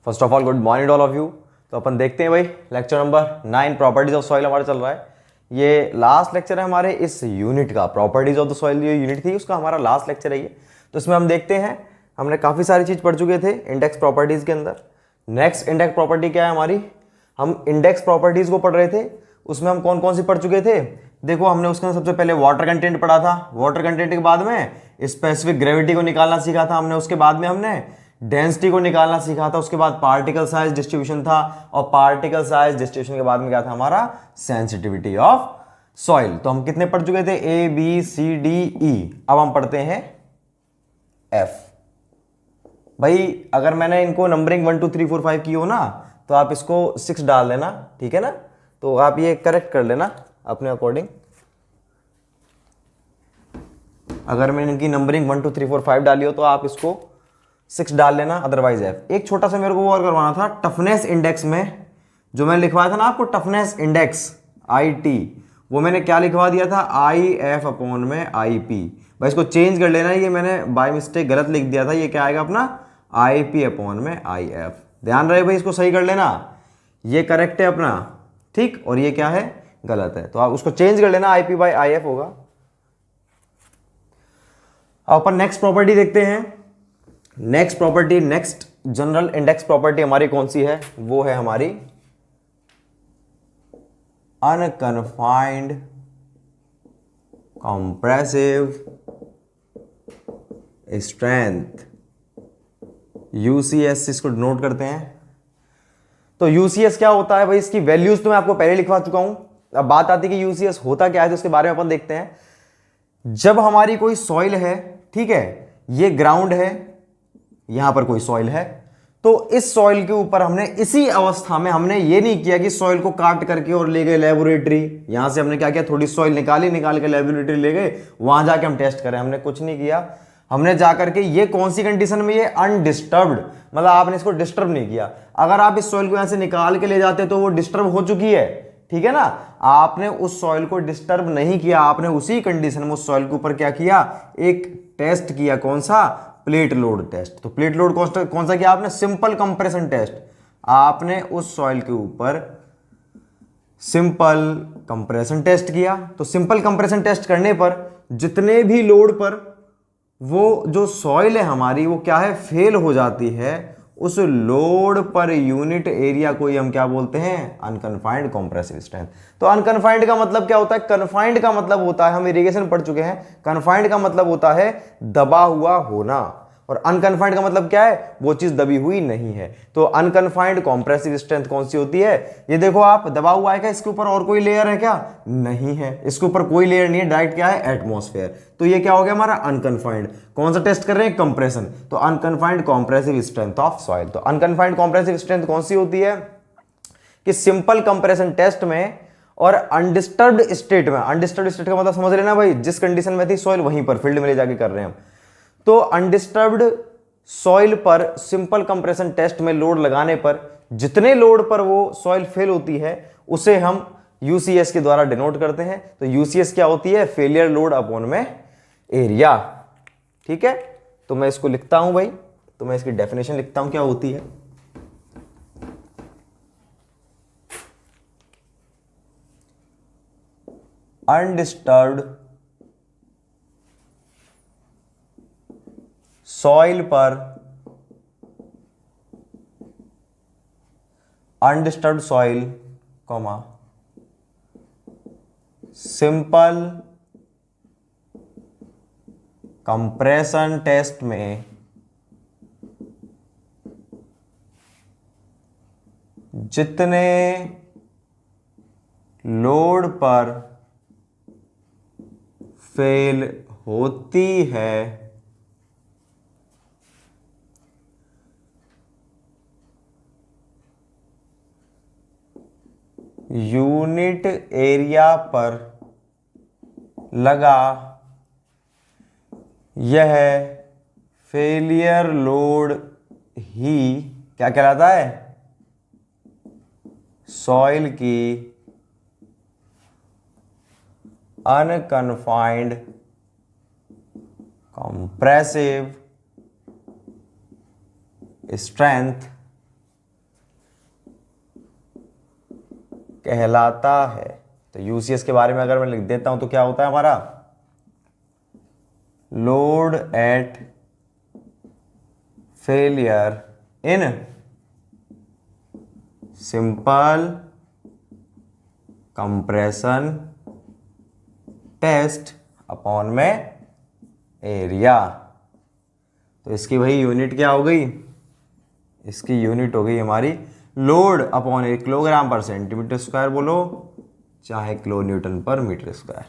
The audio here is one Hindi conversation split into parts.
First of all good morning all of you. तो अपन देखते हैं भाई lecture number 9 properties of soil हमारा चल रहा है। ये लास्ट लेक्चर है हमारे इस यूनिट का, प्रॉपर्टीज ऑफ द सॉइल जो यूनिट थी उसका हमारा लास्ट लेक्चर है ये। तो इसमें हम देखते हैं, हमने काफ़ी सारी चीज़ पढ़ चुके थे इंडेक्स प्रॉपर्टीज़ के अंदर। नेक्स्ट इंडेक्स प्रॉपर्टी क्या है हमारी, हम इंडेक्स प्रॉपर्टीज़ को पढ़ रहे थे। उसमें हम कौन कौन सी पढ़ चुके थे, देखो हमने उसके अंदर सबसे पहले वाटर कंटेंट पढ़ा था। वाटर कंटेंट के बाद में स्पेसिफिक ग्रेविटी को निकालना सीखा था हमने। उसके बाद में हमने डेंसिटी को निकालना सीखा था। उसके बाद पार्टिकल साइज डिस्ट्रीब्यूशन था, और पार्टिकल साइज डिस्ट्रीब्यूशन के बाद में क्या था हमारा, सेंसिटिविटी ऑफ सॉइल। तो हम कितने पढ़ चुके थे, A B C D E. अब हम पढ़ते हैं एफ। भाई अगर मैंने इनको नंबरिंग 1 2 3 4 5 की हो ना, तो आप इसको 6 डाल देना, ठीक है ना। तो आप ये करेक्ट कर लेना अपने अकॉर्डिंग। अगर मैंने इनकी नंबरिंग 1 2 3 4 5 डाली हो तो आप इसको 6 डाल लेना, अदरवाइज एफ। एक छोटा सा मेरे को और करवाना था टफनेस इंडेक्स में, जो मैंने लिखवाया था ना आपको टफनेस इंडेक्स IT, वो मैंने क्या लिखवा दिया था, IF अपॉन में IP। भाई इसको चेंज कर लेना, ये मैंने बाय मिस्टेक गलत लिख दिया था। ये क्या आएगा अपना IP अपॉन में IF। ध्यान रहे भाई, इसको सही कर लेना, ये करेक्ट है अपना, ठीक, और ये क्या है, गलत है। तो आप उसको चेंज कर लेना, IP बाय IF होगा। अब अपन नेक्स्ट प्रॉपर्टी देखते हैं। Next property, next general index property हमारी कौन सी है, वो है हमारी अनकन्फाइंड कंप्रेसिव स्ट्रेंथ, UCS। इसको नोट करते हैं। तो UCS क्या होता है भाई, इसकी वैल्यूज तो मैं आपको पहले लिखवा चुका हूं। अब बात आती है कि UCS होता क्या है, तो उसके बारे में अपन देखते हैं। जब हमारी कोई सॉइल है, ठीक है, ये ग्राउंड है, यहां पर कोई सॉइल है, तो इस सॉइल के ऊपर हमने इसी अवस्था में, हमने ये नहीं किया कि सॉइल को काट करके और ले गए लेबोरेटरी। यहां से हमने क्या किया, थोड़ी सॉइल निकाली, निकाल के लेबोरेटरी ले गए, वहां जाके हम टेस्ट करें, हमने कुछ नहीं किया। हमने जाकर के ये कौन सी कंडीशन में, ये अनडिस्टर्ब्ड, मतलब आपने इसको डिस्टर्ब नहीं किया। अगर आप इस सॉइल को यहां से निकाल के ले जाते तो वो डिस्टर्ब हो चुकी है, ठीक है ना। आपने उस सॉइल को डिस्टर्ब नहीं किया, आपने उसी कंडीशन में उस सॉइल के ऊपर क्या किया, एक टेस्ट किया। कौन सा, प्लेट लोड टेस्ट। तो प्लेट लोड कौन सा किया आपने, सिंपल कंप्रेशन टेस्ट। आपने उस सॉइल के ऊपर सिंपल कंप्रेशन टेस्ट किया। तो सिंपल कंप्रेशन टेस्ट करने पर जितने भी लोड पर वो जो सॉइल है हमारी, वो क्या है, फेल हो जाती है, उस लोड पर यूनिट एरिया को ही हम क्या बोलते हैं, अनकन्फाइंड कंप्रेसिव स्ट्रेंथ। तो अनकन्फाइंड का मतलब क्या होता है, कन्फाइंड का मतलब होता है, हम इरिगेशन पढ़ चुके हैं, कन्फाइंड का मतलब होता है दबा हुआ होना, और अनकन्फाइंड का मतलब क्या है, वो चीज दबी हुई नहीं है। तो अनकन्फाइंड कंप्रेसिव स्ट्रेंथ कौन सी होती है, ये देखो आप, दबा हुआ है क्या, इसके ऊपर और कोई लेयर है क्या, नहीं है, इसके ऊपर कोई लेयर नहीं है, डायरेक्ट क्या है, एटमॉस्फेयर। तो ये क्या हो गया हमारा अनकन्फाइंड। कौन सा टेस्ट कर रहे हैं, कंप्रेशन। तो unconfined compressive strength of soil. तो अनकन्फाइंड कंप्रेसिव स्ट्रेंथ कौन सी होती है, कि सिंपल कंप्रेशन टेस्ट में और अनडिस्टर्ब्ड स्टेट में, अनडिस्टर्ब्ड स्टेट का मतलब समझ लेना भाई, जिस कंडीशन में थी सॉइल वहीं पर फील्ड में ले जाके कर रहे हैं हम। तो अनडिस्टर्ब्ड सॉइल पर सिंपल कंप्रेशन टेस्ट में लोड लगाने पर जितने लोड पर वो सॉइल फेल होती है, उसे हम UCS के द्वारा डिनोट करते हैं। तो UCS क्या होती है, फेलियर लोड अपॉन में एरिया, ठीक है। तो मैं इसको लिखता हूं भाई, तो मैं इसकी डेफिनेशन लिखता हूं क्या होती है। अनडिस्टर्ब्ड सॉइल पर, undisturbed soil comma simple compression test में जितने लोड पर फेल होती है, यूनिट एरिया पर लगा यह फेलियर लोड ही क्या कहलाता है, सॉइल की अनकन्फाइंड कंप्रेसिव स्ट्रेंथ कहलाता है। तो यूसीएस के बारे में अगर मैं लिख देता हूं तो क्या होता है हमारा, load at failure in simple compression test upon में एरिया। तो इसकी भाई यूनिट क्या हो गई, इसकी यूनिट हो गई हमारी लोड अपॉन ए किलोग्राम पर सेंटीमीटर स्क्वायर बोलो, चाहे किलो न्यूटन पर मीटर स्क्वायर।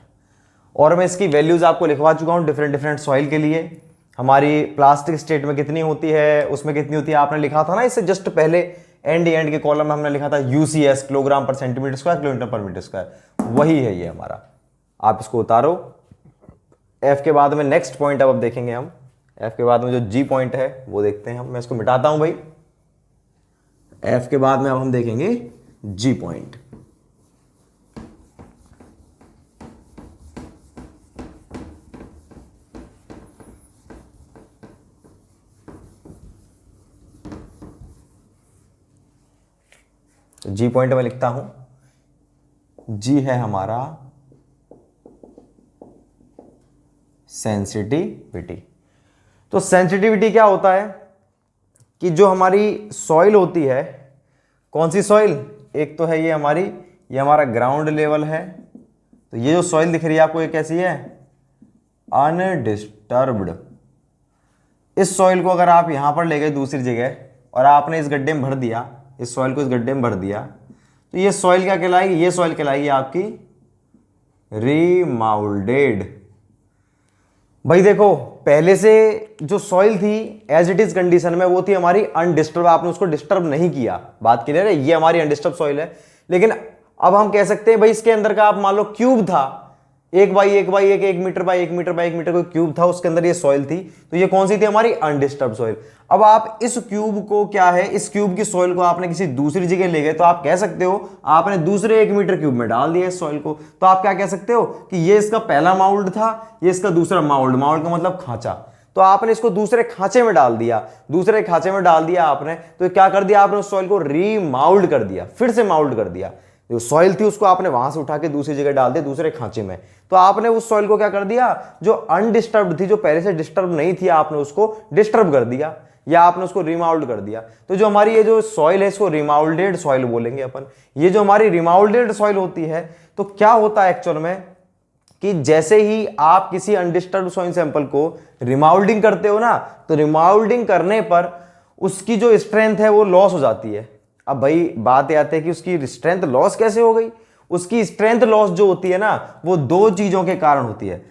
और मैं इसकी वैल्यूज आपको लिखवा चुका हूं डिफरेंट डिफरेंट सॉइल के लिए। हमारी प्लास्टिक स्टेट में कितनी होती है, उसमें कितनी होती है, आपने लिखा था ना इससे जस्ट पहले एंड के कॉलम में हमने लिखा था यूसीएस, किलोग्राम पर सेंटीमीटर स्क्वायर, किलोमीटर पर मीटर स्क्वायर, वही है ये हमारा। आप इसको उतारो। एफ के बाद में नेक्स्ट पॉइंट अब देखेंगे हम, एफ के बाद में जो जी पॉइंट है वो देखते हैं हम। मैं इसको मिटाता हूं भाई। एफ के बाद में अब हम देखेंगे जी पॉइंट। जी पॉइंट में लिखता हूं, जी है हमारा सेंसिटिविटी। तो सेंसिटिविटी क्या होता है कि जो हमारी सॉइल होती है, कौन सी सॉइल, एक तो है ये हमारी, ये हमारा ग्राउंड लेवल है। तो ये जो सॉइल दिख रही है आपको ये कैसी है, अनडिस्टर्ब्ड। इस सॉइल को अगर आप यहां पर ले गए दूसरी जगह और आपने इस गड्ढे में भर दिया, इस सॉइल को इस गड्ढे में भर दिया, तो ये सॉइल क्या कहलाएगी, ये सॉइल कहलाएगी आपकी रीमाउल्डेड। भाई देखो पहले से जो सॉइल थी एज इट इज कंडीशन में वो थी हमारी अनडिस्टर्ब, आपने उसको डिस्टर्ब नहीं किया, बात क्लियर है, ये हमारी अनडिस्टर्ब सॉइल है। लेकिन अब हम कह सकते हैं भाई इसके अंदर का आप मान लो क्यूब था, 1x1x1, 1 मीटर कोई क्यूब था, उसके अंदर ये सॉइल थी, तो ये कौन सी थी हमारी अनडिस्टर्ब सॉइल। अब आप इस क्यूब को क्या है, इस क्यूब की सॉइल को आपने किसी दूसरी जगह ले गए, तो आप कह सकते हो आपने दूसरे 1 मीटर क्यूब में डाल दिया इस सॉइल को, तो आप क्या कह सकते हो कि ये इसका पहला माउल्ड था, ये इसका दूसरा माउल्ड, माउल्ड का मतलब खांचा, तो आपने इसको दूसरे खांचे में डाल दिया, दूसरे खांचे में डाल दिया आपने, तो क्या कर दिया आपने, उस सॉइल को रीमाउल्ड कर दिया, फिर से माउल्ड कर दिया। जो सॉइल थी उसको आपने वहां से उठा के दूसरी जगह डाल दिया, दूसरे खांचे में, तो आपने उस सॉइल को क्या कर दिया, जो अनडिस्टर्ब्ड थी, जो पहले से डिस्टर्ब नहीं थी, आपने उसको डिस्टर्ब कर दिया या आपने उसको रिमाउल्ड कर दिया। तो जो हमारी ये जो सॉइल है इसको रिमाउल्डेड सॉइल बोलेंगे अपन। ये जो हमारी रिमाउल्डेड सॉइल होती है, तो क्या होता है एक्चुअल में कि जैसे ही आप किसी अनडिस्टर्ब्ड सॉइल सैंपल को रिमाउल्डिंग करते हो ना, तो रिमाउल्डिंग करने पर उसकी जो स्ट्रेंथ है वो लॉस हो जाती है। अब भाई बात आती है कि उसकी स्ट्रेंथ लॉस कैसे हो गई। उसकी स्ट्रेंथ लॉस जो होती है ना, वो दो चीजों के कारण होती है।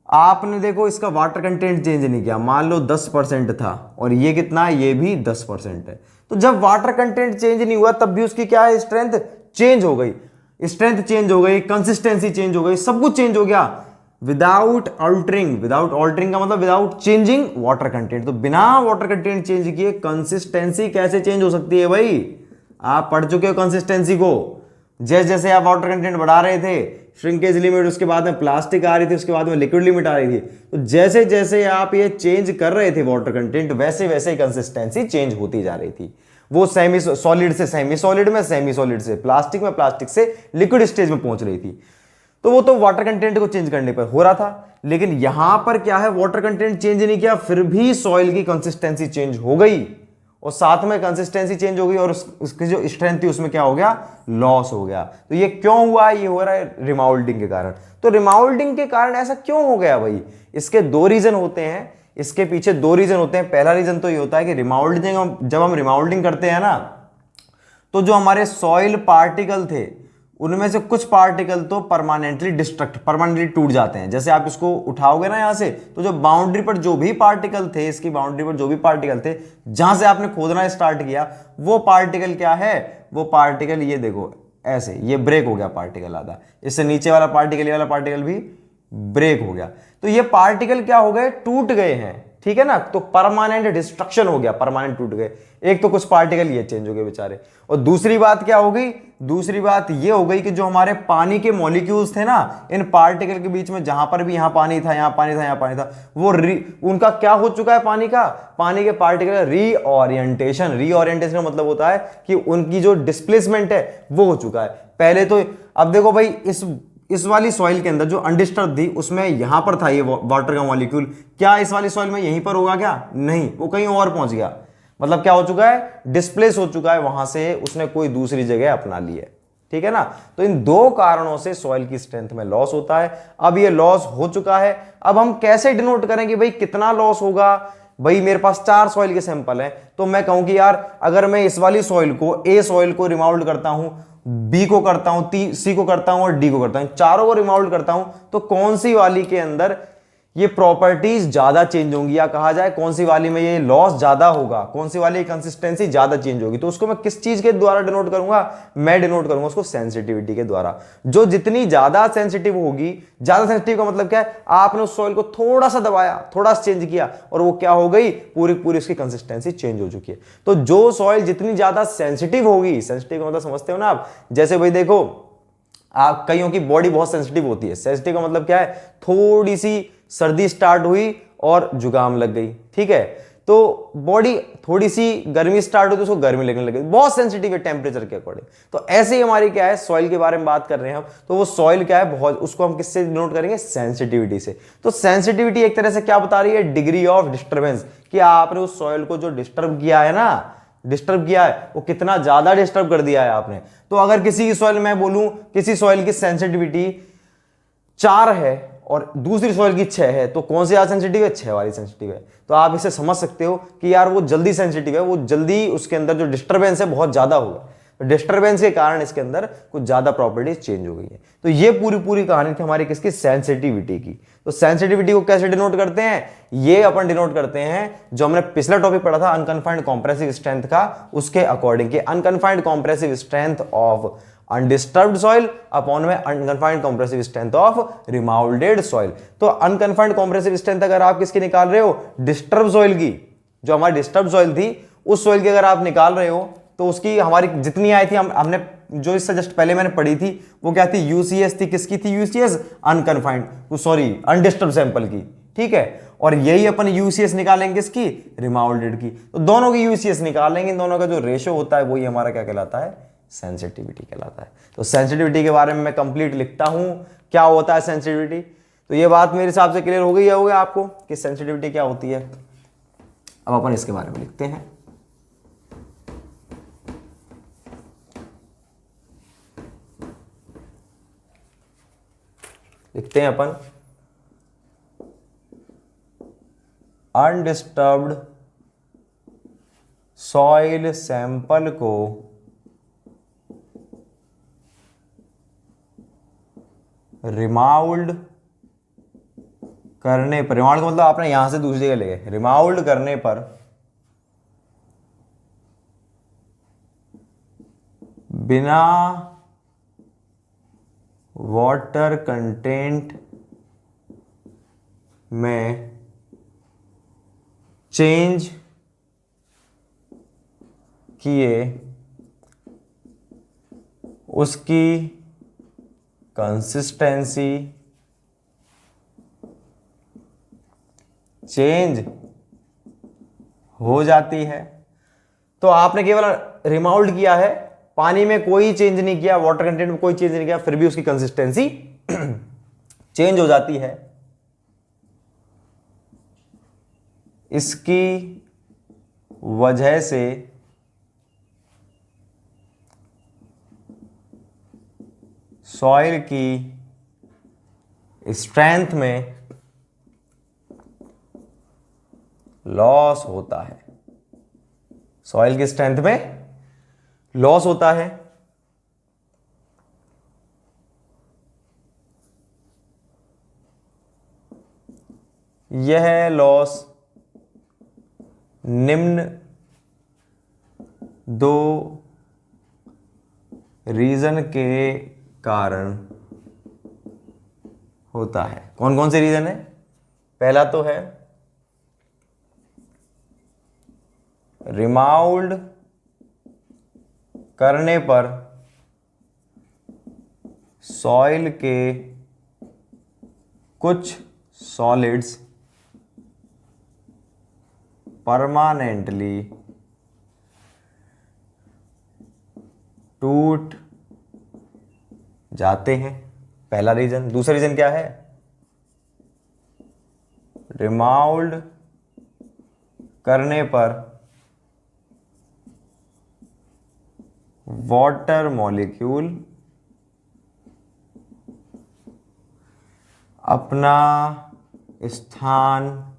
आपने देखो इसका वाटर कंटेंट चेंज नहीं किया, मान लो 10% था और ये कितना है, ये भी 10% है। तो जब वाटर कंटेंट चेंज नहीं हुआ तब भी उसकी क्या है, स्ट्रेंथ चेंज हो गई, स्ट्रेंथ चेंज हो गई, कंसिस्टेंसी चेंज हो गई, सब कुछ चेंज हो गया विदाउट अल्टरिंग। विदाउट अल्टरिंग का मतलब विदाउट चेंजिंग वाटर कंटेंट। तो बिना वाटर कंटेंट चेंज किए कंसिस्टेंसी कैसे चेंज हो सकती है भाई, आप पढ़ चुके हो कंसिस्टेंसी को। जैसे जैसे आप वाटर कंटेंट बढ़ा रहे थे, श्रिंकेज लिमिट, उसके बाद में प्लास्टिक आ रही थी, उसके बाद में लिक्विड लिमिट आ रही थी, तो जैसे जैसे आप ये चेंज कर रहे थे वाटर कंटेंट, वैसे वैसे कंसिस्टेंसी चेंज होती जा रही थी। वो सेमी सॉलिड से सेमी सॉलिड में, सेमी सॉलिड से प्लास्टिक में, प्लास्टिक से लिक्विड स्टेज में पहुंच रही थी। तो वो तो वाटर कंटेंट को चेंज करने पर हो रहा था। लेकिन यहां पर क्या है, वाटर कंटेंट चेंज नहीं किया, फिर भी सॉइल की कंसिस्टेंसी चेंज हो गई, और साथ में कंसिस्टेंसी चेंज हो गई, और उसकी जो स्ट्रेंथ थी उसमें क्या हो गया, लॉस हो गया। तो ये क्यों हुआ, ये हो रहा है रिमाउल्डिंग के कारण। तो रिमाउल्डिंग के कारण ऐसा क्यों हो गया भाई, इसके दो रीजन होते हैं, इसके पीछे दो रीजन होते हैं। पहला रीजन तो ये होता है कि रिमाउल्डिंग, जब हम रिमाउल्डिंग करते हैं ना, तो जो हमारे सॉइल पार्टिकल थे उनमें से कुछ पार्टिकल तो परमानेंटली डिस्ट्रक्ट, परमानेंटली टूट जाते हैं। जैसे आप इसको उठाओगे ना यहां से, तो जो बाउंड्री पर जो भी पार्टिकल थे, इसकी बाउंड्री पर जो भी पार्टिकल थे, जहां से आपने खोदना स्टार्ट किया, वो पार्टिकल क्या है, वो पार्टिकल ये देखो ऐसे, ये ब्रेक हो गया पार्टिकल आधा, इससे नीचे वाला पार्टिकल, ये वाला पार्टिकल भी ब्रेक हो गया। तो ये पार्टिकल क्या हो गए, टूट गए हैं, ठीक है ना। तो परमानेंट डिस्ट्रक्शन हो गया, परमानेंट टूट गए। एक तो कुछ पार्टिकल ये चेंज हो गए बेचारे। और दूसरी बात क्या हो गई, दूसरी बात ये हो गई कि जो हमारे पानी के मॉलिक्यूल्स थे ना, इन पार्टिकल के बीच में जहां पर भी यहां पानी था, यहां पानी था, यहां पानी था, वो उनका क्या हो चुका है, पानी के पार्टिकल रीओरिएंटेशन। रीओरिएंटेशन का मतलब होता है कि उनकी जो डिस्प्लेसमेंट है वो हो चुका है। पहले तो अब देखो भाई, इस वाली सॉइल के अंदर जो अनडिस्टर्ब थी, उसमें यहां पर था ये वाटर का मॉलिक्यूल, क्या इस वाली सॉइल में यहीं पर होगा क्या? नहीं, वो कहीं और पहुंच गया। मतलब क्या हो चुका है, डिस्प्लेस हो चुका है, वहां से उसने कोई दूसरी जगह अपना ली है। ठीक है ना। तो इन दो कारणों से सॉइल की स्ट्रेंथ में लॉस होता है। अब ये लॉस हो चुका है, अब हम कैसे डिनोट करें कि भाई कितना लॉस होगा? भाई मेरे पास 4 सॉइल के सैंपल हैं, तो मैं कहूं कि यार अगर मैं इस वाली सॉइल को, ए सॉइल को रिमॉल्व करता हूं, बी को करता हूं, सी को करता हूं और डी को करता हूं, चारों को रिमॉल्व करता हूं, तो कौन सी वाली के अंदर ये प्रॉपर्टीज ज्यादा चेंज होंगी, या कहा जाए कौन सी वाली में ये लॉस ज्यादा होगा, कौन सी वाली कंसिस्टेंसी ज्यादा चेंज होगी? तो उसको मैं किस चीज के द्वारा डिनोट करूंगा? मैं डिनोट करूंगा उसको सेंसिटिविटी के द्वारा। जो जितनी ज्यादा सेंसिटिव होगी, ज्यादा सेंसिटिव का मतलब क्या है, आपने उस सॉइल को थोड़ा सा दबाया, थोड़ा सा चेंज किया, और वो क्या हो गई, पूरी पूरी उसकी कंसिस्टेंसी चेंज हो चुकी है। तो जो सॉइल जितनी ज्यादा सेंसिटिव होगी, सेंसिटिव का मतलब समझते हो ना आप? जैसे भाई देखो, आप कईयों की बॉडी बहुत सेंसिटिव होती है। सेंसिटिव का मतलब क्या है, थोड़ी सी सर्दी स्टार्ट हुई और जुकाम लग गई, ठीक है, तो बॉडी थोड़ी सी गर्मी स्टार्ट हुई तो उसको गर्मी लगने लगी, बहुत सेंसिटिव है टेम्परेचर के अकॉर्डिंग। तो ऐसे ही हमारी क्या है, सॉइल के बारे में बात कर रहे हैं हम, तो वो सॉइल क्या है, बहुत, उसको हम किससे डिनोट करेंगे? सेंसिटिविटी से। तो सेंसिटिविटी एक तरह से क्या बता रही है, डिग्री ऑफ डिस्टर्बेंस, कि आपने उस सॉइल को जो डिस्टर्ब किया है ना, डिस्टर्ब किया है, वो कितना ज्यादा डिस्टर्ब कर दिया है आपने। तो अगर किसी की सॉइल, मैं बोलूं किसी सॉइल की सेंसिटिविटी 4 है और दूसरी सॉइल की 6 है, तो कौन सी ज्यादा सेंसिटिव है? 6 वाली सेंसिटिव है। तो आप इसे समझ सकते हो कि यार वो जल्दी सेंसिटिव है, वो जल्दी, उसके अंदर जो डिस्टर्बेंस है बहुत ज्यादा होगा। तो डिस्टर्बेंस के कारण इसके अंदर कुछ ज्यादा प्रॉपर्टीज चेंज हो गई है। तो ये पूरी पूरी कहानी थी हमारी किसकी? सेंसिटिविटी की। तो सेंसिटिविटी को कैसे डिनोट करते हैं? ये अपन डिनोट करते हैं, जो हमने पिछला टॉपिक पढ़ा था अनकन्फाइंड कॉम्प्रेसिव स्ट्रेंथ का, उसके अकॉर्डिंग के unconfined compressive strength of undisturbed soil upon में unconfined compressive strength of remoulded soil. तो अनकन्फाइंड कॉम्प्रेसिव स्ट्रेंथ अगर आप किसकी निकाल रहे हो? डिस्टर्ब सॉइल की। जो हमारी डिस्टर्ब सॉइल थी, उस सॉइल की अगर आप निकाल रहे हो, तो उसकी हमारी जितनी आई थी, हमने जो इससे जस्ट पहले मैंने पढ़ी थी, वो क्या थी? यूसीएस थी। किसकी थी UCS? Unconfined, sorry undisturb sample की, ठीक है। और यही अपन यूसीएस निकालेंगे किसकी? रिमाउल्डेड की। तो दोनों की यूसीएस निकालेंगे, इन दोनों का जो रेशो होता है वही हमारा क्या कहलाता है? सेंसिटिविटी कहलाता है। तो सेंसिटिविटी के बारे में मैं कंप्लीट लिखता हूं, क्या होता है सेंसिटिविटी। तो ये बात मेरे हिसाब से क्लियर हो गई होगी आपको कि सेंसिटिविटी क्या होती है। अब अपन इसके बारे में लिखते हैं। लिखते हैं अपन, अनडिस्टर्ब्ड सॉइल सैंपल को रिमाउल्ड करने पर, रिमाउल्ड का मतलब आपने यहां से दूसरी जगह ले गए, रिमाउल्ड करने पर बिना वाटर कंटेंट में चेंज किए उसकी कंसिस्टेंसी चेंज हो जाती है। तो आपने केवल रिमाउल्ड किया है, पानी में कोई चेंज नहीं किया, वाटर कंटेंट में कोई चेंज नहीं किया, फिर भी उसकी कंसिस्टेंसी चेंज हो जाती है। इसकी वजह से सॉइल की स्ट्रेंथ में लॉस होता है। सॉइल की स्ट्रेंथ में लॉस होता है। यह लॉस निम्न दो रीजन के कारण होता है। कौन कौन से रीजन है? पहला तो है रिमाउल्ड करने पर सॉइल के कुछ सॉलिड्स परमानेंटली टूट जाते हैं, पहला रीजन। दूसरा रीजन क्या है? रिमाउल्ड करने पर वाटर मॉलिक्यूल अपना स्थान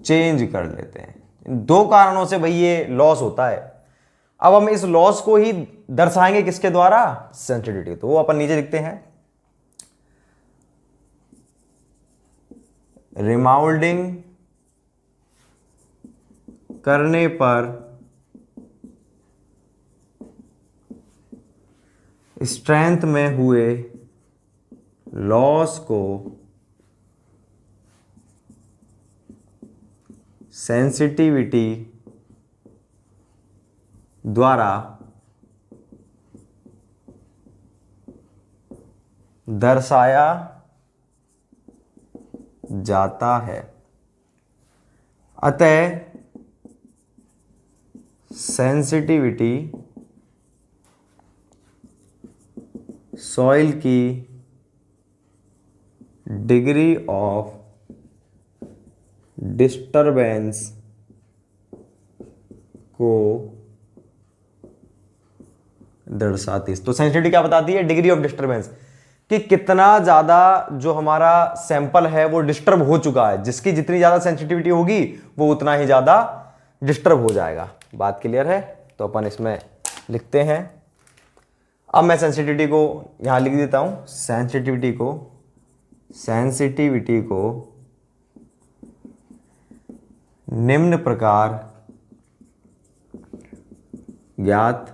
चेंज कर लेते हैं। इन दो कारणों से भाई ये लॉस होता है। अब हम इस लॉस को ही दर्शाएंगे किसके द्वारा? सेंसिटिविटी। तो वो अपन नीचे लिखते हैं, रिमाउल्डिंग करने पर स्ट्रेंथ में हुए लॉस को सेंसिटिविटी द्वारा दर्शाया जाता है। अतः सेंसिटिविटी सॉइल की डिग्री ऑफ डिस्टरबेंस को दर्शाती है। तो सेंसिटिविटी क्या बताती है? डिग्री ऑफ डिस्टरबेंस, कि कितना ज्यादा जो हमारा सैंपल है वो डिस्टर्ब हो चुका है। जिसकी जितनी ज्यादा सेंसिटिविटी होगी वो उतना ही ज्यादा डिस्टर्ब हो जाएगा। बात क्लियर है? तो अपन इसमें लिखते हैं। अब मैं सेंसिटिविटी को यहां लिख देता हूं। सेंसिटिविटी को निम्न प्रकार ज्ञात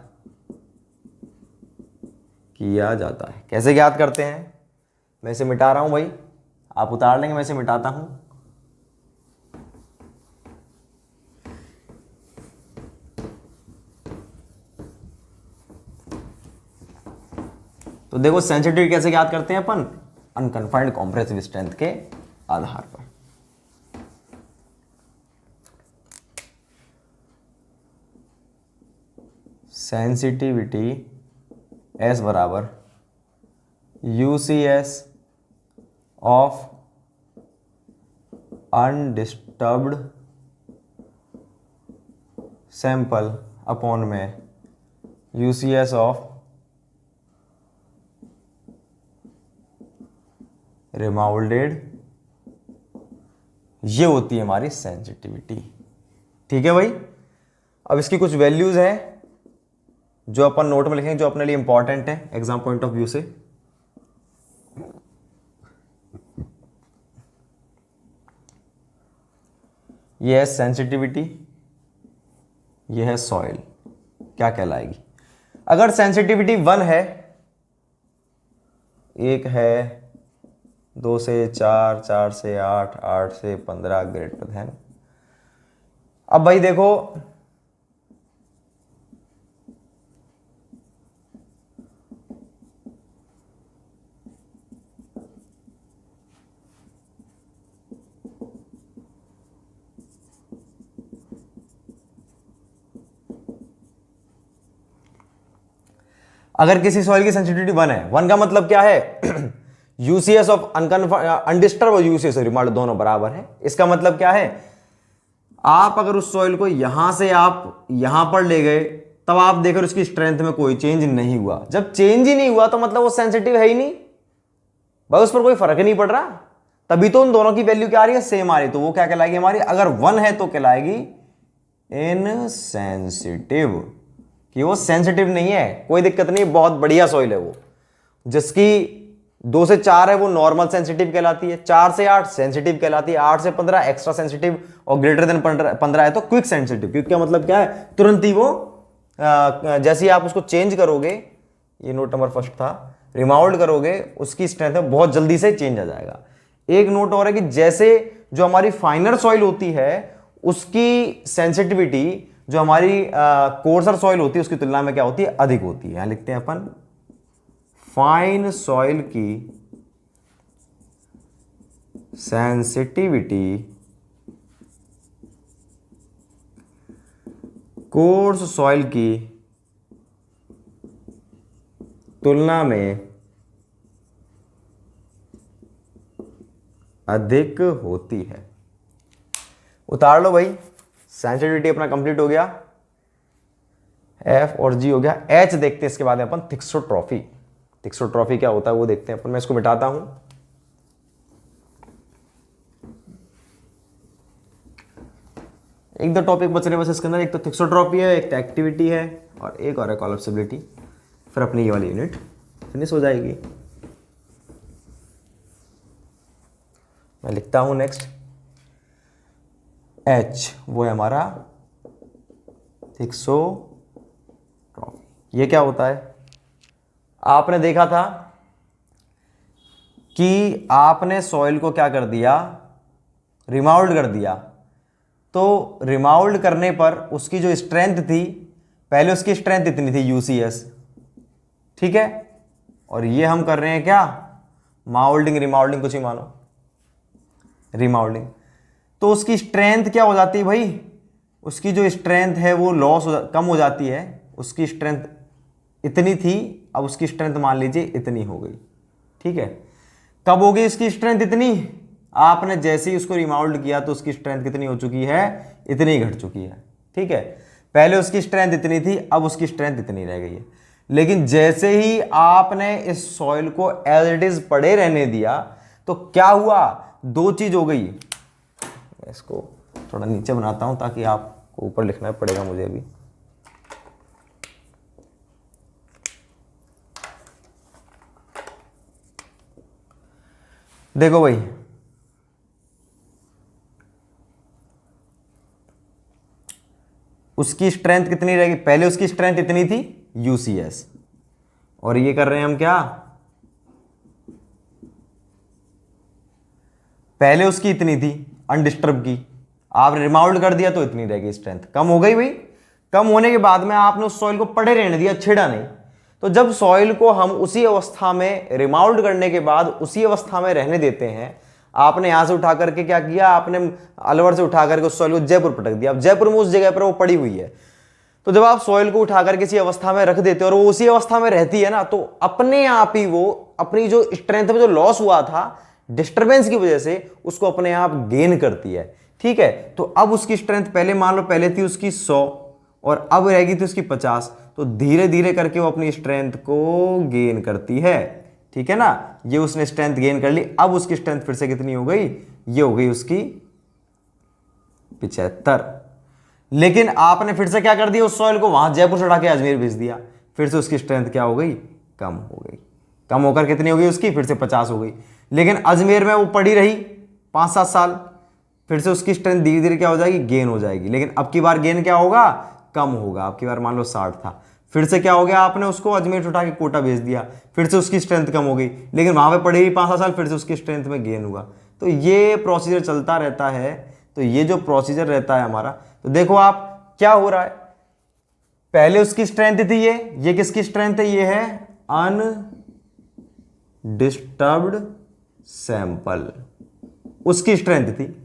किया जाता है। कैसे ज्ञात करते हैं? मैं इसे मिटा रहा हूं भाई, आप उतार लेंगे, मैं इसे मिटाता हूं। तो देखो सेंसिटिविटी कैसे ज्ञात करते हैं अपन? अनकन्फाइंड कॉम्प्रेसिव स्ट्रेंथ के आधार पर। सेंसिटिविटी S बराबर UCS of undisturbed sample upon में UCS ऑफ रिमाउल्डेड, ये होती है हमारी सेंसिटिविटी। ठीक है भाई। अब इसकी कुछ वैल्यूज हैं जो अपन नोट में लिखेंगे, जो अपने लिए इंपॉर्टेंट है एग्जाम पॉइंट ऑफ व्यू से। ये है सेंसिटिविटी, ये है सॉइल, क्या कहलाएगी? अगर सेंसिटिविटी 1 है, 1 है, 2 से 4, 4 से 8, 8 से 15 ग्रेटर देन। अब भाई देखो अगर किसी सॉइल की सेंसिटिविटी 1 है, 1 का मतलब क्या है? यूसीएस ऑफ अनडिस्टर्ब और यूसीएस रिमाउल्ड दोनों बराबर है। इसका मतलब क्या है? आप अगर उस सॉइल को यहां से आप यहां पर ले गए, तब आप देखो उसकी स्ट्रेंथ में कोई चेंज नहीं हुआ। जब चेंज ही नहीं हुआ तो मतलब वो सेंसिटिव है ही नहीं भाई, उस पर कोई फर्क ही नहीं पड़ रहा। तभी तो उन दोनों की वैल्यू क्या आ रही है? सेम आ रही है। तो वो क्या कहलाएगी हमारी? अगर 1 है तो कहलाएगी इनसेंसिटिव, कि वो सेंसिटिव नहीं है, कोई दिक्कत नहीं, बहुत बढ़िया सॉइल है वो। जिसकी 2 से 4 है वो नॉर्मल सेंसिटिव कहलाती है, 4 से 8 सेंसिटिव कहलाती है, 8 से 15 एक्स्ट्रा सेंसिटिव, और ग्रेटर देन 15 है तो क्विक सेंसिटिव। क्विक का मतलब क्या है? तुरंत ही वो जैसे ही आप उसको चेंज करोगे, ये नोट नंबर फर्स्ट था, रिमाउल्ड करोगे, उसकी स्ट्रेंथ में बहुत जल्दी से चेंज आ जाएगा। एक नोट और है कि जैसे जो हमारी फाइनर सॉइल होती है उसकी सेंसिटिविटी जो हमारी कोर्सर सॉइल होती है उसकी तुलना में क्या होती है, अधिक होती है। यहां लिखते हैं अपन फाइन सॉइल की सेंसिटिविटी कोर्स सॉइल की तुलना में अधिक होती है। उतार लो भाई, सेंसिटिविटी अपना कंप्लीट हो गया, एफ और जी हो गया। एच देखते हैं इसके बाद में अपन थिक्सोट्रॉफी। थिक्सोट्रॉफी क्या होता है वो देखते हैं अपन। मैं इसको मिटाता हूं। एक दो टॉपिक बच रहे हैं बस इसके अंदर, एक तो थिक्सोट्रॉपी है, एक तो एक्टिविटी है, और एक और है कोलैप्सिबिलिटी। फिर अपनी ये वाली यूनिट फिनिश हो जाएगी। मैं लिखता हूं नेक्स्ट एच, वो है हमारा थिक्सोट्रॉपी। ये क्या होता है, आपने देखा था कि आपने सॉइल को क्या कर दिया, रिमाउल्ड कर दिया। तो रिमाउल्ड करने पर उसकी जो स्ट्रेंथ थी, पहले उसकी स्ट्रेंथ इतनी थी यूसीएस, ठीक है, और ये हम कर रहे हैं क्या, माउल्डिंग रिमाउल्डिंग कुछ ही मानो, रिमाउल्डिंग। तो उसकी स्ट्रेंथ क्या हो जाती है भाई, उसकी जो स्ट्रेंथ है वो कम हो जाती है। उसकी स्ट्रेंथ इतनी थी, अब उसकी स्ट्रेंथ मान लीजिए इतनी हो गई, ठीक है। कब हो गई इसकी स्ट्रेंथ इतनी, आपने जैसे ही उसको रिमाउल्ड किया तो उसकी स्ट्रेंथ कितनी हो चुकी है, इतनी घट चुकी है, ठीक है। पहले उसकी स्ट्रेंथ इतनी थी, अब उसकी स्ट्रेंथ इतनी रह गई है। लेकिन जैसे ही आपने इस सॉइल को एज इट इज पड़े रहने दिया तो क्या हुआ, दो चीज हो गई। इसको थोड़ा नीचे बनाता हूं ताकि आपको ऊपर लिखना पड़ेगा मुझे अभी। देखो भाई, उसकी स्ट्रेंथ कितनी रहेगी, पहले उसकी स्ट्रेंथ इतनी थी यूसीएस, और ये कर रहे हैं हम क्या, पहले उसकी इतनी थी अनडिस्टर्ब की, आपने रिमाउल्ड कर दिया तो इतनी रहेगी स्ट्रेंथ, कम हो गई भाई। कम होने के बाद में आपने उस सॉइल को पड़े रहने दिया, छेड़ा नहीं। तो जब सॉइल को हम उसी अवस्था में रिमाउल्ड करने के बाद उसी अवस्था में रहने देते हैं, आपने यहां से उठा करके क्या किया, आपने अलवर से उठा करके उस सॉइल को जयपुर पटक दिया। अब जयपुर में उस जगह पर वो पड़ी हुई है, तो जब आप सॉइल को उठाकर किसी अवस्था में रख देते हो और वो उसी अवस्था में रहती है ना, तो अपने आप ही वो अपनी जो स्ट्रेंथ में जो लॉस हुआ था डिस्टरबेंस की वजह से, उसको अपने आप गेन करती है, ठीक है। तो अब उसकी स्ट्रेंथ पहले मान लो पहले थी उसकी 100 और अब रहेगी थी उसकी 50, तो धीरे धीरे करके वो अपनी स्ट्रेंथ को गेन करती है, ठीक है ना। ये उसने स्ट्रेंथ गेन कर ली, अब उसकी स्ट्रेंथ फिर से कितनी हो गई, ये हो गई उसकी 75। लेकिन आपने फिर से क्या कर दिया, उस सॉइल को वहां जयपुर से उठा के अजमेर भेज दिया, फिर से उसकी स्ट्रेंथ क्या हो गई, कम हो गई। कम होकर कितनी हो गई उसकी, फिर से 50 हो गई। लेकिन अजमेर में वो पड़ी रही 5-7 साल, फिर से उसकी स्ट्रेंथ धीरे धीरे क्या हो जाएगी, गेन हो जाएगी। लेकिन अब की बार गेन क्या होगा, कम होगा। अब की बार मान लो 60 था, फिर से क्या हो गया, आपने उसको अजमेर उठा के कोटा भेज दिया, फिर से उसकी स्ट्रेंथ कम हो गई। लेकिन वहां पे पड़े ही 5-7 साल, फिर से उसकी स्ट्रेंथ में गेन हुआ। तो ये प्रोसीजर चलता रहता है। तो ये जो प्रोसीजर रहता है हमारा, तो देखो आप क्या हो रहा है, पहले उसकी स्ट्रेंथ थी ये किसकी स्ट्रेंथ है, ये है अनडिस्टर्ब्ड सैंपल, उसकी स्ट्रेंथ थी।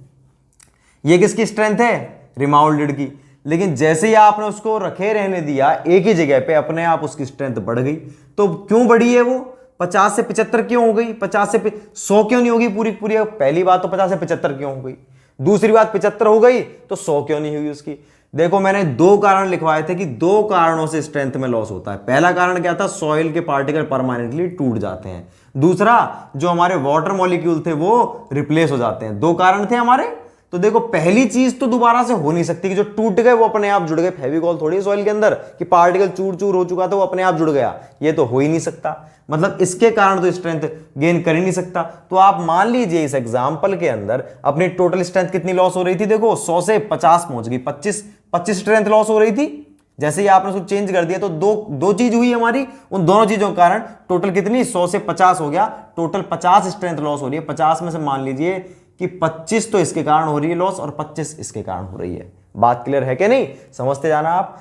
ये किसकी स्ट्रेंथ है, रिमाउल्डेड की। लेकिन जैसे ही आपने उसको रखे रहने दिया एक ही जगह पे, अपने आप उसकी स्ट्रेंथ बढ़ गई। तो क्यों बढ़ी है वो, 50 से 75 क्यों हो गई, 50 से 100 क्यों नहीं होगी पूरी पूरी। पहली बात तो 50 से 75 क्यों हो गई, दूसरी बात 75 हो गई तो 100 क्यों नहीं हुई उसकी। देखो मैंने 2 कारण लिखवाए थे कि 2 कारणों से स्ट्रेंथ में लॉस होता है। पहला कारण क्या था, सॉइल के पार्टिकल परमानेंटली टूट जाते हैं। दूसरा, जो हमारे वाटर मॉलिक्यूल थे वो रिप्लेस हो जाते हैं। 2 कारण थे हमारे। तो देखो पहली चीज तो दोबारा से हो नहीं सकती कि जो टूट गए वो अपने आप जुड़ गए। फेविकॉल थोड़ी सॉइल के अंदर कि पार्टिकल चूर चूर हो चुका था वो अपने आप जुड़ गया, ये तो हो ही नहीं सकता। मतलब इसके कारण तो स्ट्रेंथ गेन कर ही नहीं सकता। तो आप मान लीजिए इस एग्जांपल के अंदर अपनी टोटल स्ट्रेंथ कितनी लॉस हो रही थी, देखो 100 से 50 पहुंच गई, 25 स्ट्रेंथ लॉस हो रही थी। जैसे ही आपने उसको चेंज कर दिया तो दो चीज हुई हमारी, उन दोनों चीजों के कारण टोटल कितनी 100 से 50 हो गया, टोटल 50 स्ट्रेंथ लॉस हो रही है। 50 में से मान लीजिए कि 25 तो इसके कारण हो रही है लॉस और 25 इसके कारण हो रही है। बात क्लियर है कि नहीं, समझते जाना आप।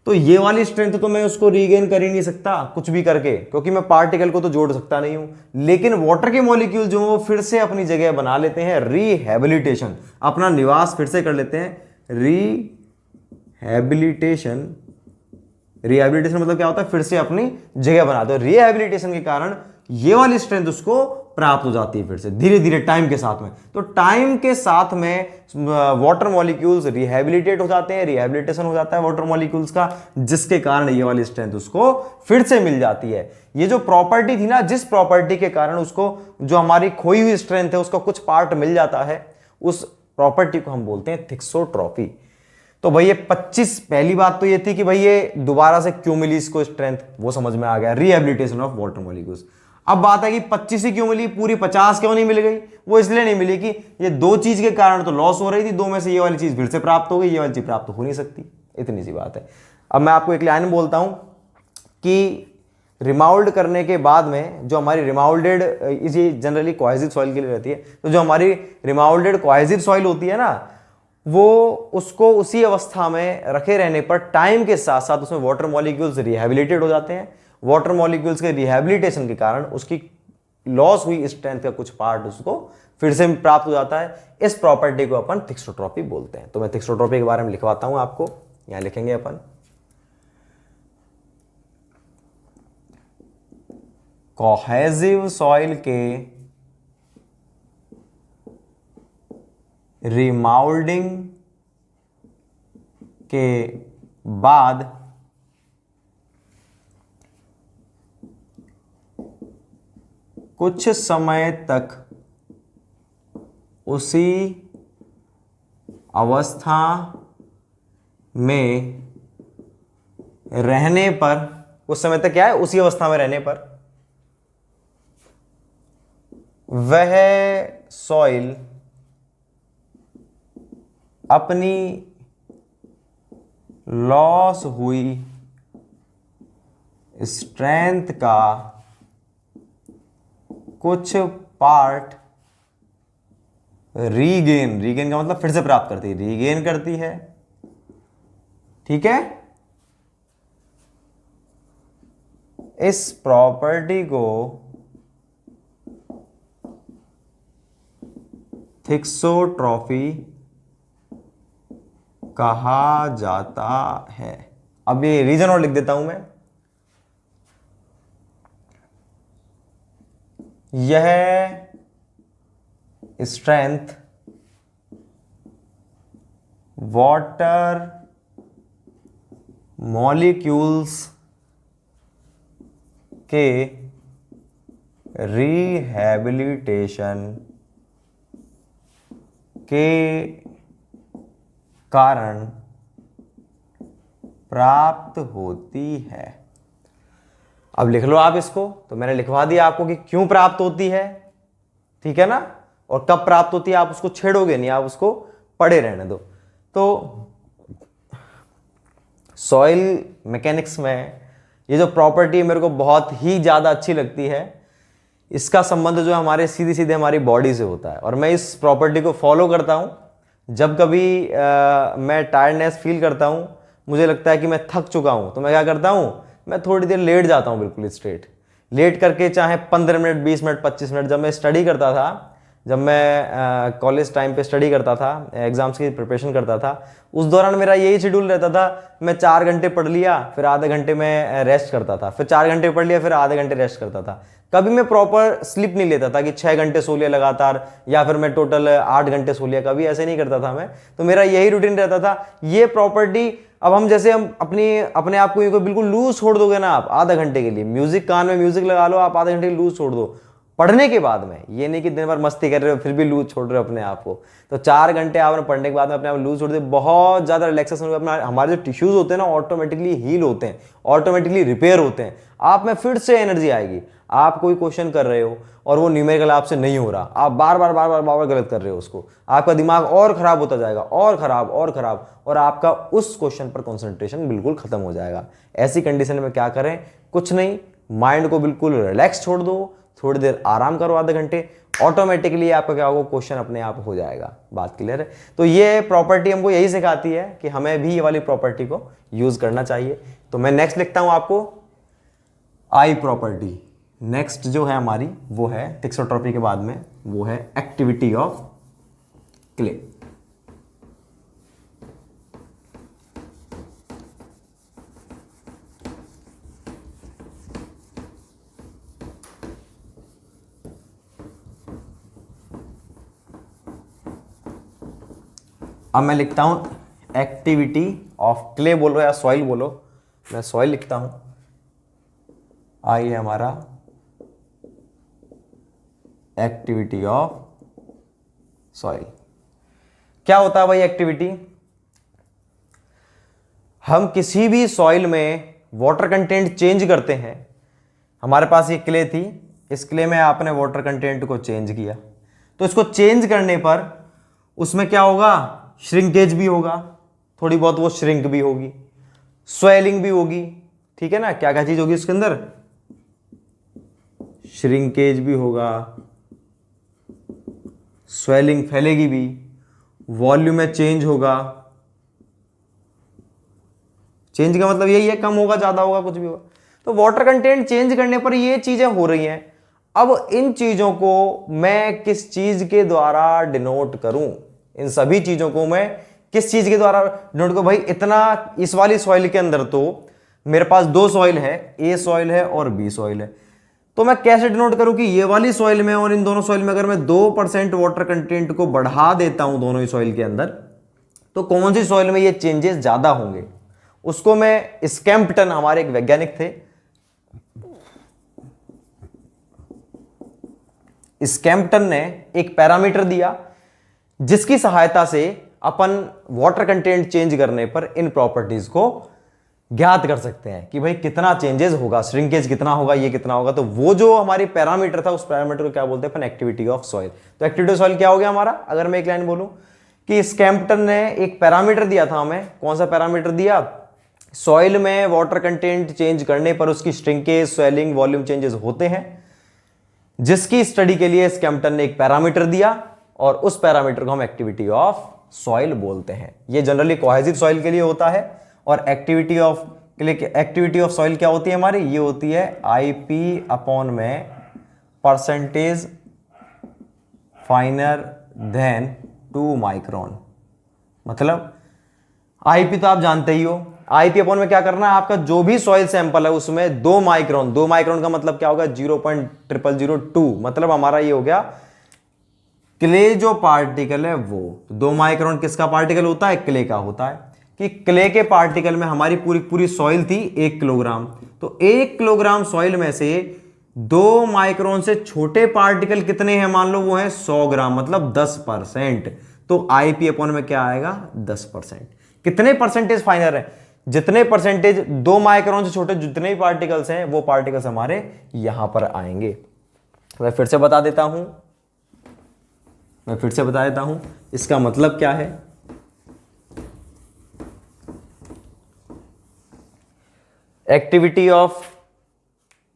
तो ये वाली स्ट्रेंथ तो मैं उसको रीगेन कर ही नहीं सकता कुछ भी करके, क्योंकि मैं पार्टिकल को तो जोड़ सकता नहीं हूं। लेकिन वाटर के मॉलिक्यूल जो वो फिर से अपनी जगह बना लेते हैं, रिहैबिलिटेशन, अपना निवास फिर से कर लेते हैं। रिहैबिलिटेशन, रिहैबिलिटेशन मतलब क्या होता है, फिर से अपनी जगह बनाते हैं। रिहैबिलिटेशन के कारण ये वाली स्ट्रेंथ उसको प्राप्त हो जाती है फिर से धीरे धीरे टाइम के साथ में। तो टाइम के साथ में वाटर मॉलिक्यूल्स रिहैबिलिटेट हो जाते हैं, रिहैबिलिटेशन हो जाता है वाटर मॉलिक्यूल्स का, जिसके कारण ये वाली स्ट्रेंथ उसको फिर से मिल जाती है। ये जो प्रॉपर्टी थी ना, जिस प्रॉपर्टी के कारण उसको जो हमारी खोई हुई स्ट्रेंथ है उसका कुछ पार्ट मिल जाता है, उस प्रॉपर्टी को हम बोलते हैं थिक्सोट्रॉपी। तो भाई ये 25, पहली बात तो ये थी कि भाई ये दोबारा से क्यों मिली इसको स्ट्रेंथ, वो समझ में आ गया, रिहैबिलिटेशन ऑफ वाटर मॉलिक्यूल्स। अब बात है कि 25 ही क्यों मिली, पूरी 50 क्यों नहीं मिल गई? वो इसलिए नहीं मिली कि ये दो चीज के कारण तो लॉस हो रही थी, दो में से ये वाली चीज फिर से प्राप्त हो गई, ये वाली चीज प्राप्त हो नहीं सकती, इतनी सी बात है। अब मैं आपको एक लाइन बोलता हूं कि रिमाउल्ड करने के बाद में जो हमारी रिमाउल्डेड, ये जनरली कोहेसिव सॉइल के लिए रहती है, तो जो हमारी रिमाउल्डेड कोहेसिव सॉइल होती है ना, वो उसको उसी अवस्था में रखे रहने पर टाइम के साथ साथ उसमें वाटर मॉलिक्यूल्स रिहैबिलिटेट हो जाते हैं। वाटर मॉलिक्यूल्स के रिहैबिलिटेशन के कारण उसकी लॉस हुई स्ट्रेंथ का कुछ पार्ट उसको फिर से प्राप्त हो जाता है। इस प्रॉपर्टी को अपन थिक्सोट्रॉपी बोलते हैं। तो मैं थिक्सोट्रॉपी के बारे में लिखवाता हूं आपको, यहां लिखेंगे अपन कोहेसिव सॉइल के रिमाउल्डिंग के बाद कुछ समय तक उसी अवस्था में रहने पर, उस समय तक क्या है, उसी अवस्था में रहने पर वह सॉइल अपनी लॉस हुई स्ट्रेंथ का कुछ पार्ट रीगेन, रीगेन का मतलब फिर से प्राप्त करती है, रीगेन करती है। ठीक है, इस प्रॉपर्टी को थिक्सोट्रॉपी कहा जाता है। अब ये रीजन और लिख देता हूं मैं। यह स्ट्रेंथ वाटर मॉलिक्यूल्स के रिहैबिलिटेशन के कारण प्राप्त होती है। अब लिख लो आप इसको, तो मैंने लिखवा दिया आपको कि क्यों प्राप्त होती है, ठीक है ना, और कब प्राप्त होती है आप उसको छेड़ोगे नहीं, आप उसको पढ़े रहने दो। तो सॉइल मैकेनिक्स में ये जो प्रॉपर्टी मेरे को बहुत ही ज़्यादा अच्छी लगती है, इसका संबंध जो है हमारे सीधे सीधे हमारी बॉडी से होता है, और मैं इस प्रॉपर्टी को फॉलो करता हूँ। जब कभी मैं टायर्डनेस फील करता हूँ, मुझे लगता है कि मैं थक चुका हूँ, तो मैं क्या करता हूँ, मैं थोड़ी देर लेट जाता हूँ, बिल्कुल स्ट्रेट लेट करके, चाहे 15 मिनट, 20 मिनट, 25 मिनट। जब मैं स्टडी करता था, जब मैं कॉलेज टाइम पे स्टडी करता था, एग्जाम्स की प्रिपरेशन करता था, उस दौरान मेरा यही शेड्यूल रहता था, मैं 4 घंटे पढ़ लिया, फिर आधे घंटे में रेस्ट करता था, फिर 4 घंटे पढ़ लिया, फिर आधे घंटे रेस्ट करता था। कभी मैं प्रॉपर स्लिप नहीं लेता था कि 6 घंटे सो लिया लगातार, या फिर मैं टोटल 8 घंटे सो लिया, कभी ऐसे नहीं करता था मैं। तो मेरा यही रूटीन रहता था। ये प्रॉपर्टी, अब हम जैसे हम अपने आप को बिल्कुल लूज छोड़ दोगे ना आप आधे घंटे के लिए, म्यूजिक कान में म्यूजिक लगा लो, आप आधे घंटे लूज छोड़ दो पढ़ने के बाद में, ये नहीं कि दिन भर मस्ती कर रहे हो फिर भी लूज छोड़ रहे हो अपने आप को। तो 4 घंटे आपने पढ़ने के बाद में अपने आप लूज छोड़ दे, बहुत ज़्यादा रिलैक्सेशन हो गया, हमारे जो टिश्यूज होते हैं ना ऑटोमेटिकली हील होते हैं, ऑटोमेटिकली रिपेयर होते हैं, आप में फिर से एनर्जी आएगी। आप कोई क्वेश्चन कर रहे हो और वो न्यूमेरिकल आपसे नहीं हो रहा, आप बार बार गलत कर रहे हो उसको, आपका दिमाग और खराब होता जाएगा, और खराब, और आपका उस क्वेश्चन पर कंसंट्रेशन बिल्कुल खत्म हो जाएगा। ऐसी कंडीशन में क्या करें, कुछ नहीं, माइंड को बिल्कुल रिलैक्स छोड़ दो, थोड़ी देर आराम करो, आधे घंटे, ऑटोमेटिकली आपका क्या होगा, क्वेश्चन अपने आप हो जाएगा। बात क्लियर है? तो ये प्रॉपर्टी हमको यही सिखाती है कि हमें भी ये वाली प्रॉपर्टी को यूज करना चाहिए। तो मैं नेक्स्ट लिखता हूं आपको आई प्रॉपर्टी। नेक्स्ट जो है हमारी वो है थिक्सोट्रॉपी के बाद में, वो है एक्टिविटी ऑफ क्ले। अब मैं लिखता हूं एक्टिविटी ऑफ क्ले बोलो या सॉइल बोलो, मैं सॉइल लिखता हूं। आई है हमारा एक्टिविटी ऑफ सॉइल। क्या होता है भाई एक्टिविटी? हम किसी भी सॉइल में वाटर कंटेंट चेंज करते हैं। हमारे पास ये क्ले थी, इस क्ले में आपने वाटर कंटेंट को चेंज किया, तो इसको चेंज करने पर उसमें क्या होगा, श्रिंकेज भी होगा, थोड़ी बहुत वो श्रिंक भी होगी, स्वेलिंग भी होगी, ठीक है ना। क्या क्या चीज होगी उसके अंदर, श्रिंकेज भी होगा, स्वेलिंग फैलेगी भी, वॉल्यूम में चेंज होगा। चेंज का मतलब यही है, कम होगा, ज्यादा होगा, कुछ भी होगा। तो वाटर कंटेंट चेंज करने पर ये चीजें हो रही हैं। अब इन चीजों को मैं किस चीज के द्वारा डिनोट करूं, इन सभी चीजों को मैं किस चीज के द्वारा डिनोट करूं? भाई इतना, इस वाली सॉइल के अंदर तो मेरे पास दो सॉइल है, ए सॉइल है और बी सॉइल है। तो मैं कैसे डिनोट करूं कि ये वाली सॉइल में और इन दोनों सॉइल में अगर मैं 2% वाटर कंटेंट को बढ़ा देता हूं दोनों ही सॉइल के अंदर, तो कौन सी सॉइल में ये चेंजेस ज्यादा होंगे? उसको मैं, स्कैम्पटन हमारे एक वैज्ञानिक थे, स्कैम्पटन ने एक पैरामीटर दिया जिसकी सहायता से अपन वाटर कंटेंट चेंज करने पर इन प्रॉपर्टीज को ज्ञात कर सकते हैं कि भाई कितना चेंजेस होगा, श्रिंकेज कितना होगा, ये कितना होगा। तो वो जो हमारी पैरामीटर था, उस पैरामीटर को क्या बोलते हैं अपन, एक्टिविटी ऑफ सॉइल। तो एक्टिविटी ऑफ सॉइल क्या हो गया हमारा? अगर मैं एक लाइन बोलूं कि स्कैम्पटन ने एक पैरामीटर दिया था हमें, कौन सा पैरामीटर दिया, सॉइल में वाटर कंटेंट चेंज करने पर उसकी श्रिंकेज, स्वेलिंग, वॉल्यूम चेंजेस होते हैं, जिसकी स्टडी के लिए स्कैम्पटन ने एक पैरामीटर दिया और उस पैरामीटर को हम एक्टिविटी ऑफ सॉइल बोलते हैं। ये जनरली कोहेसिव सॉइल के लिए होता है। और एक्टिविटी ऑफ सॉइल क्या होती है हमारी? ये होती है आईपी अपॉन में परसेंटेज फाइनर देन 2 माइक्रोन। मतलब आईपी तो आप जानते ही हो, आईपी अपॉन में क्या करना है, आपका जो भी सॉइल सैंपल है उसमें 2 माइक्रोन, 2 माइक्रोन का मतलब क्या होगा, 0.0002, मतलब हमारा ये हो गया क्ले जो पार्टिकल है वो। 2 माइक्रोन किसका पार्टिकल होता है? क्ले का होता है। कि क्ले के पार्टिकल में हमारी पूरी पूरी सॉइल थी 1 किलोग्राम, तो 1 किलोग्राम सॉइल में से 2 माइक्रोन से छोटे पार्टिकल कितने हैं, मान लो वो है 100 ग्राम, मतलब 10%। तो आईपी अपॉन में क्या आएगा, 10%। कितने परसेंटेज फाइनर है? जितने परसेंटेज 2 माइक्रोन से छोटे जितने भी पार्टिकल्स हैं, वो पार्टिकल्स हमारे यहां पर आएंगे। मैं फिर से बता देता हूं, इसका मतलब क्या है। एक्टिविटी ऑफ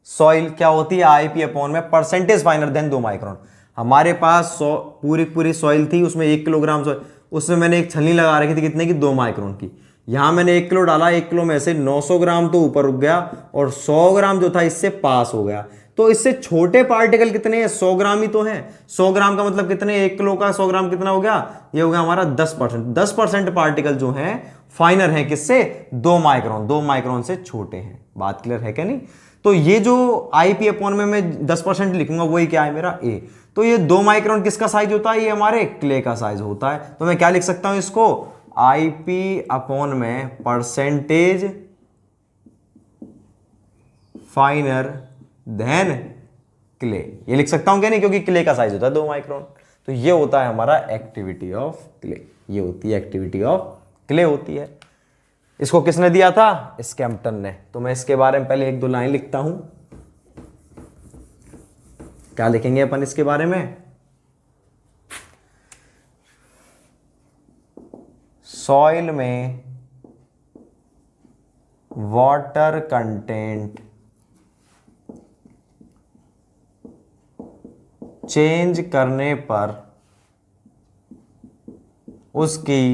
सॉइल क्या होती है? आईपी अपॉन में परसेंटेज फाइनर देन 2 माइक्रोन। हमारे पास पूरी सॉइल थी, उसमें 1 किलोग्राम सॉइल, उसमें मैंने एक छलनी लगा रखी थी कितने की, 2 माइक्रोन की। यहां मैंने 1 किलो डाला, 1 किलो में से 900 ग्राम तो ऊपर रुक गया और 100 ग्राम जो था इससे पास हो गया। तो इससे छोटे पार्टिकल कितने हैं? 100 ग्राम ही तो हैं। 100 ग्राम का मतलब कितने, 1 किलो का 100 ग्राम कितना हो गया, ये हो गया हमारा 10%। 10% पार्टिकल जो हैं फाइनर हैं किससे? 2 माइक्रोन, 2 माइक्रोन से छोटे हैं। बात क्लियर है क्या नहीं? तो ये जो आईपी अपॉन में मैं 10% लिखूंगा, वही क्या है मेरा ए। तो ये 2 माइक्रोन किसका साइज होता है? ये हमारे क्ले का साइज होता है। तो मैं क्या लिख सकता हूं इसको, आईपी अपॉन में परसेंटेज फाइनर देन क्ले, ये लिख सकता हूं क्या नहीं, क्योंकि क्ले का साइज होता है 2 माइक्रोन। तो ये होता है हमारा एक्टिविटी ऑफ क्ले, ये होती है एक्टिविटी ऑफ क्ले होती है। इसको किसने दिया था? स्कैम्पटन ने। तो मैं इसके बारे में पहले 1-2 लाइन लिखता हूं। क्या लिखेंगे अपन इसके बारे में? सॉइल में वाटर कंटेंट चेंज करने पर उसकी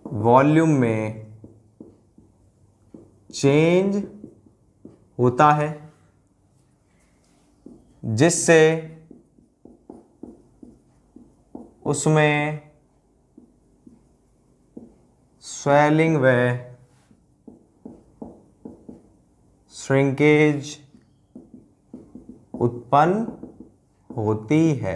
वॉल्यूम में चेंज होता है, जिससे उसमें स्वेलिंग व श्रिंकेज उत्पन्न होती है।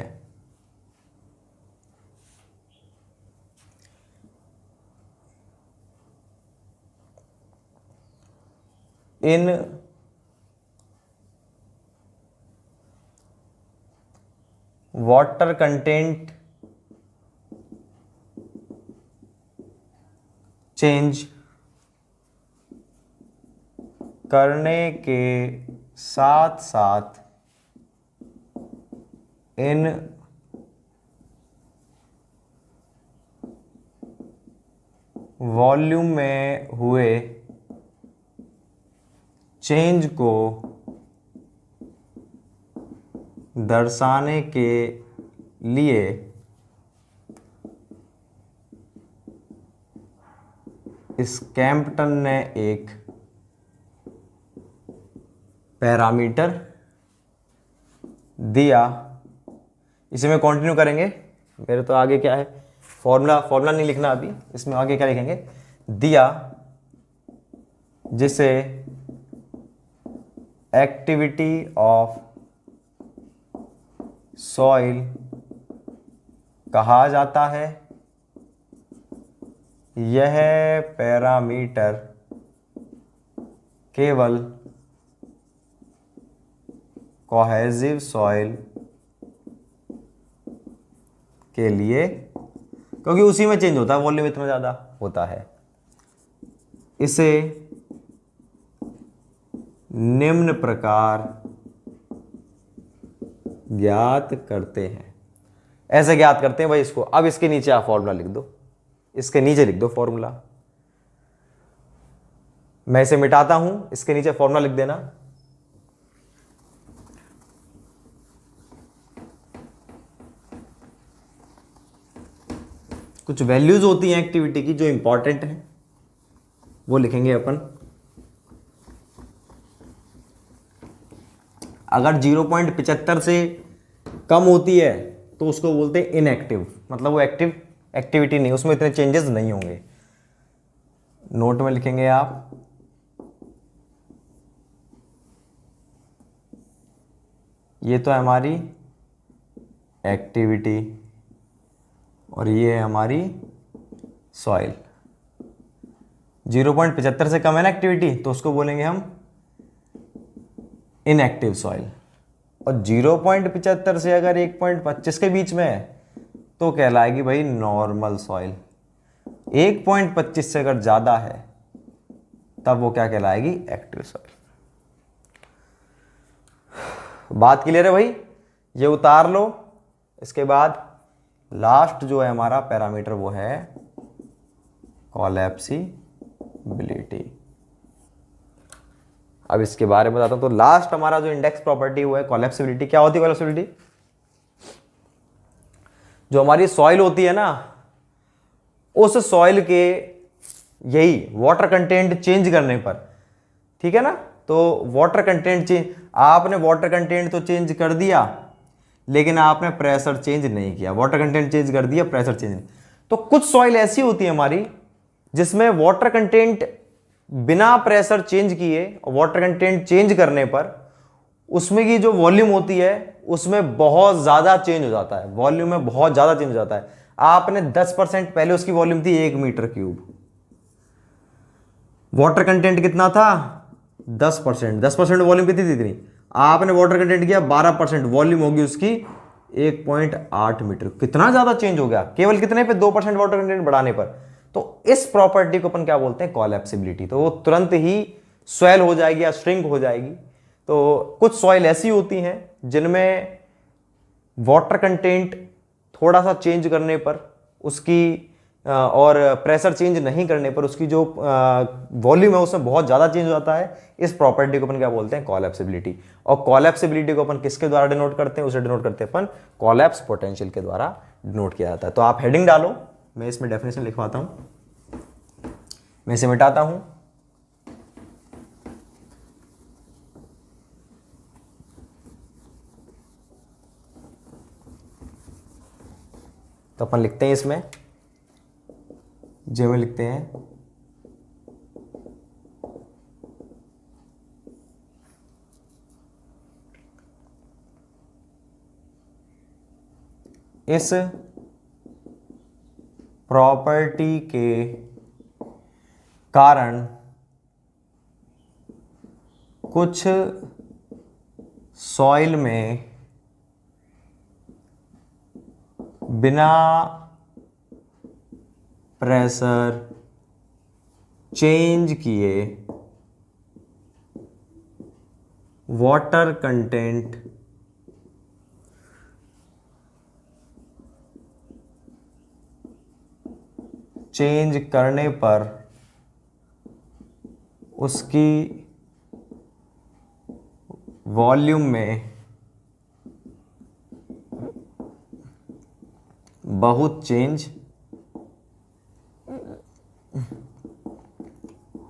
इन वाटर कंटेंट चेंज करने के साथ साथ इन वॉल्यूम में हुए चेंज को दर्शाने के लिए स्कैम्पटन ने एक पैरामीटर दिया। इसे में कंटिन्यू करेंगे, मेरे तो आगे क्या है फॉर्मूला नहीं लिखना अभी, इसमें आगे क्या लिखेंगे, दिया जिसे एक्टिविटी ऑफ सॉइल कहा जाता है। यह पैरामीटर केवल कोहेसिव सॉइल के लिए, क्योंकि उसी में चेंज होता है, वॉल्यूम इतना ज़्यादा होता है। इसे निम्न प्रकार ज्ञात करते हैं। ऐसे ज्ञात करते हैं भाई इसको। अब इसके नीचे आप फॉर्मूला लिख दो, इसके नीचे लिख दो फॉर्मूला। मैं इसे मिटाता हूं, इसके नीचे फॉर्मूला लिख देना। कुछ वैल्यूज होती हैं एक्टिविटी की जो इंपॉर्टेंट है, वो लिखेंगे अपन। अगर 0.75 से कम होती है तो उसको बोलते हैं इनएक्टिव, मतलब वो एक्टिविटी नहीं, उसमें इतने चेंजेस नहीं होंगे। नोट में लिखेंगे आप, ये तो है हमारी एक्टिविटी और ये है हमारी सॉइल। 0.75 से कम है ना एक्टिविटी, तो उसको बोलेंगे हम इनएक्टिव सॉइल। और 0.75 से अगर 1.25 के बीच में है तो कहलाएगी भाई नॉर्मल सॉइल। 1.25 से अगर ज़्यादा है तब वो क्या कहलाएगी, एक्टिव सॉइल। बात क्लियर है भाई, ये उतार लो। इसके बाद लास्ट जो है हमारा पैरामीटर वो है कोलैप्सिबिलिटी। अब इसके बारे में बताता हूं। तो लास्ट हमारा जो इंडेक्स प्रॉपर्टी वो है कोलैप्सिबिलिटी। क्या होती है कोलैप्सिबिलिटी? जो हमारी सॉइल होती है ना, उस सॉइल के यही वाटर कंटेंट चेंज करने पर, ठीक है ना, तो वाटर कंटेंट चेंज, आपने वाटर कंटेंट तो चेंज कर दिया लेकिन आपने प्रेशर चेंज नहीं किया। वाटर कंटेंट चेंज कर दिया, प्रेशर चेंज नहीं। तो कुछ सॉइल ऐसी होती है हमारी जिसमें वाटर कंटेंट बिना प्रेशर चेंज किए, वाटर कंटेंट चेंज करने पर उसमें की जो वॉल्यूम होती है उसमें बहुत ज़्यादा चेंज हो जाता है, वॉल्यूम में बहुत ज़्यादा चेंज हो जाता है। आपने 10% पहले उसकी वॉल्यूम थी 1 मीटर क्यूब, वाटर कंटेंट कितना था 10%, 10% वॉल्यूम कितनी थी इतनी, आपने वाटर कंटेंट किया 12%, वॉल्यूम होगी उसकी 1.8 मीटर। कितना ज़्यादा चेंज हो गया केवल कितने पे, 2% वाटर कंटेंट बढ़ाने पर। तो इस प्रॉपर्टी को अपन क्या बोलते हैं, कोलैप्सिबिलिटी। तो वो तुरंत ही स्वेल हो जाएगी या श्रिंक हो जाएगी। तो कुछ सॉइल ऐसी होती हैं जिनमें वाटर कंटेंट थोड़ा सा चेंज करने पर उसकी और प्रेशर चेंज नहीं करने पर उसकी जो वॉल्यूम है उसमें बहुत ज़्यादा चेंज हो जाता है। इस प्रॉपर्टी को अपन क्या बोलते हैं? कोलैप्सिबिलिटी। और कोलैप्सिबिलिटी को अपन किसके द्वारा डिनोट करते हैं? उसे डिनोट करते हैं अपन कोलैप्स पोटेंशियल के द्वारा डिनोट किया जाता है। तो आप हेडिंग डालो, मैं इसमें डेफिनेशन लिखवाता हूं, मैं इसे मिटाता हूं। तो अपन लिखते हैं इसमें, जे में लिखते हैं इस प्रॉपर्टी के कारण कुछ सॉइल में बिना प्रेशर चेंज किए वाटर कंटेंट चेंज करने पर उसकी वॉल्यूम में बहुत चेंज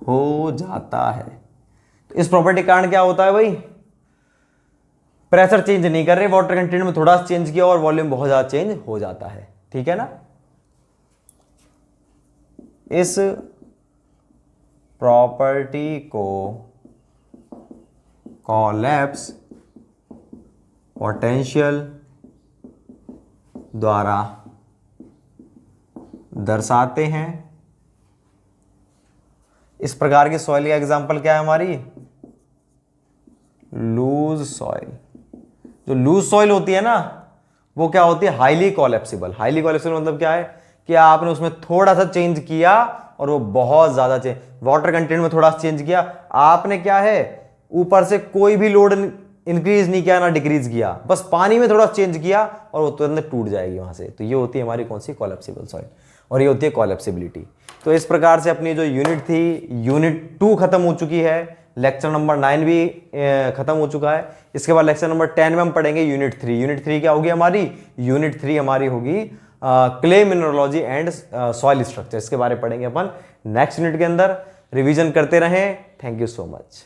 हो जाता है। तो इस प्रॉपर्टी के कारण क्या होता है भाई? प्रेशर चेंज नहीं कर रहे, वाटर कंटेंट में थोड़ा सा चेंज किया और वॉल्यूम बहुत ज्यादा चेंज हो जाता है। ठीक है ना? इस प्रॉपर्टी को कोलैप्स पोटेंशियल द्वारा दर्शाते हैं। इस प्रकार की सॉइल का एग्जांपल क्या है हमारी? Loose soil. जो लूज सॉइल होती है ना, वो क्या होती है? Highly collapsible. हाईली कोलैप्सिबल मतलब क्या है? कि आपने उसमें थोड़ा सा चेंज किया और वो बहुत ज्यादा चेंज, वाटर कंटेंट में थोड़ा सा चेंज किया, आपने क्या है, ऊपर से कोई भी लोड इंक्रीज नहीं किया ना डिक्रीज किया, बस पानी में थोड़ा चेंज किया और वो तुरंत टूट जाएगी वहां से। तो ये होती है हमारी कौन सी? Collapsible soil. और ये होती है कोलैप्सिबिलिटी। तो इस प्रकार से अपनी जो यूनिट थी, यूनिट 2 खत्म हो चुकी है, लेक्चर नंबर 9 भी खत्म हो चुका है। इसके बाद लेक्चर नंबर 10 में हम पढ़ेंगे यूनिट 3। यूनिट 3 क्या होगी हमारी? यूनिट 3 हमारी होगी clay mineralogy and soil structure. इसके बारे में पढ़ेंगे अपन नेक्स्ट यूनिट के अंदर। रिवीजन करते रहें। Thank you so much.